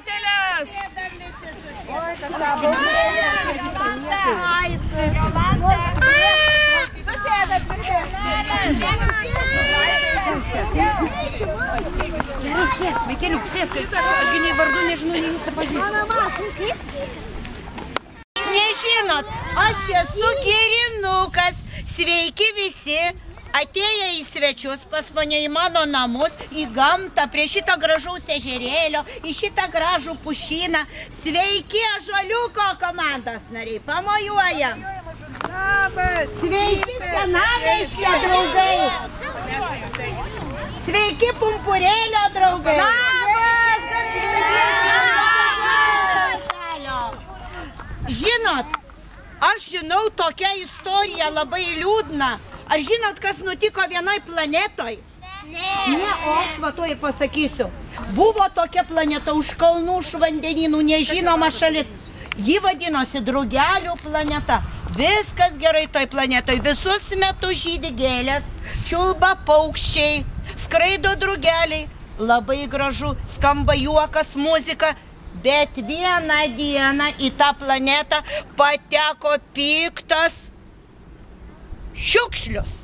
Prietėlės! Sėsk, vaikeliuk, sėsk. Ašgi nei vardu nežinau, nei jūs tą pažįstu. Nežinot, aš esu Girinukas. Sveiki visi, atėję į svečius pas mane į mano namus, į gamtą, prie šitą gražaus ežerėlio, į šitą gražų pušyną. Sveiki, Ąžuoliuko komandos nariai, pamojuojam. Labas! Sveiki, senamiestyje draugai. Sveiki, Pumpurėlio draugai. Žinot, aš žinau tokią istoriją labai liūdną. Ar žinot, kas nutiko vienoj planetoj? Ne, o aš va to ir pasakysiu. Buvo tokia planeta už kalnų, už vandenynų, nežinoma šalis. Ji vadinosi Drugelių planeta. Viskas gerai toj planetoj. Visus metus žydi gėlės, čiulba paukščiai, skraido drugeliai. Labai gražu, skamba juokas, muzika. Bet vieną dieną į tą planetą pateko piktas šiukšlius.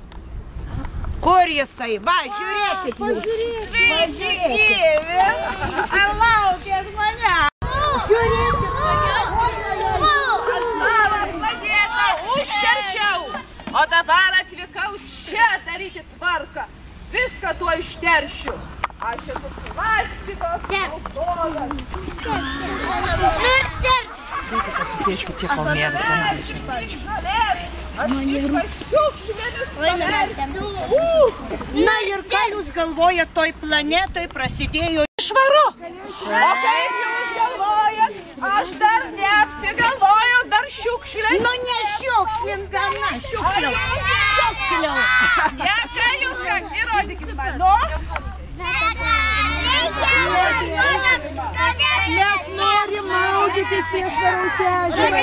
Kur jisai? Va, žiūrėkit jūs. Sveiki, gyvi! Ar laukėt mane? Žiūrėkit. Aš savo planetą užteršiau, o dabar atvykau čia daryti tvarką. Viską tuo išteršiu. Aš esu plastikos naudojas. Atsisėčiau čia po mėnesį. Aš viską šiukšlėmis paversiu. Na ir ką jūs galvojat, toj planetoj prasidėjo Švaru. O kaip jūs galvojat? Aš dar neapsigalvojau, dar šiukšliai. Nu ne šiukšlim gana, šiukšliau. Šiukšliau. Ne, ką jūs ką, įrodykit man. Nu? Mes norim maudytis į švaraus ežerą.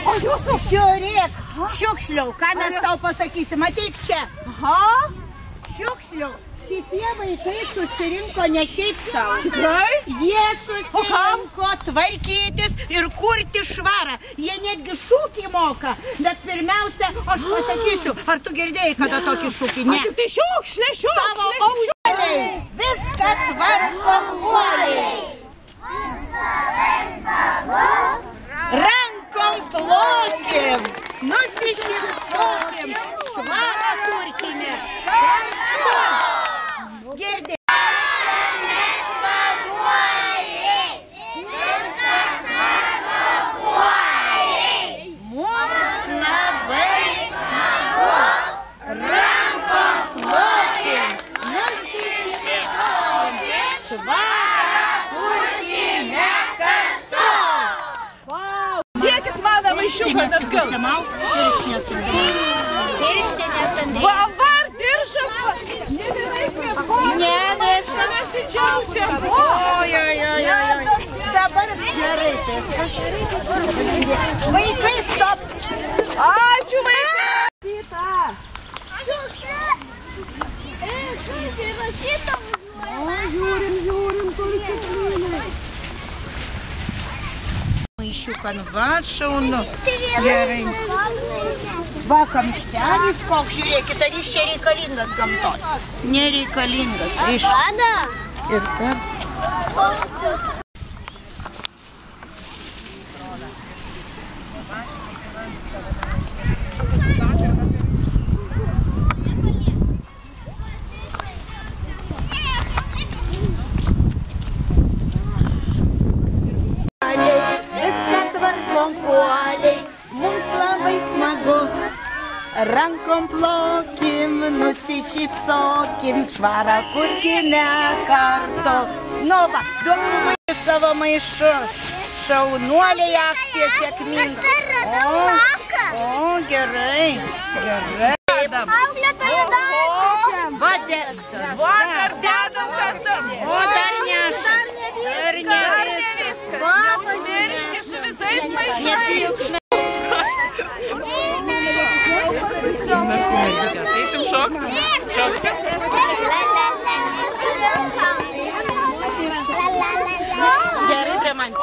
O jūsų? Žiūrėk, šiukšliau, ką mes tau pasakysim, ateik čia. Aha. Šiukšliau, šitie vaikai susirinko ne šiaip savo. Tikrai? Jie susirinko tvarkytis ir kurti švarą. Jie netgi šūkį moka. Bet pirmiausia, aš pasakysiu, ar tu girdėjai kada tokį šūkį? Ne. Aš tai šiukšlė. Savo aušeliai, viską tvarkom uoliai. Rankom plokim, nusišypsokim, švarą kurkime. Girdėjai. Dėkit mano maišiuką atgal. Va, var, diržas. Ne, viskas. Mes didžiausiam. Oi. Dabar gerai, viskas. Vaikai, stop. Ačiū, vaikai. Žiūrim, kur kiekvienai. Maišiuką, va, šaunu. Gerai. Va, kamštelis koks, žiūrėkit, ar jis čia reikalingas gamtos? Nereikalingas. Ir dar. Rankom plokim, nusišypsokim, švarą kurkime kartu. Nu va, duokime savo maišus. Šaunuoliai, akcija sėkminga. O, gerai. Auklėtojų darbą. Va, dar dedam, kas dar. O, dar nešam. Dar ne viskas. Neužmirškit su visais maišais. Eisim šokti. Šauksim? Gerai prie manęs.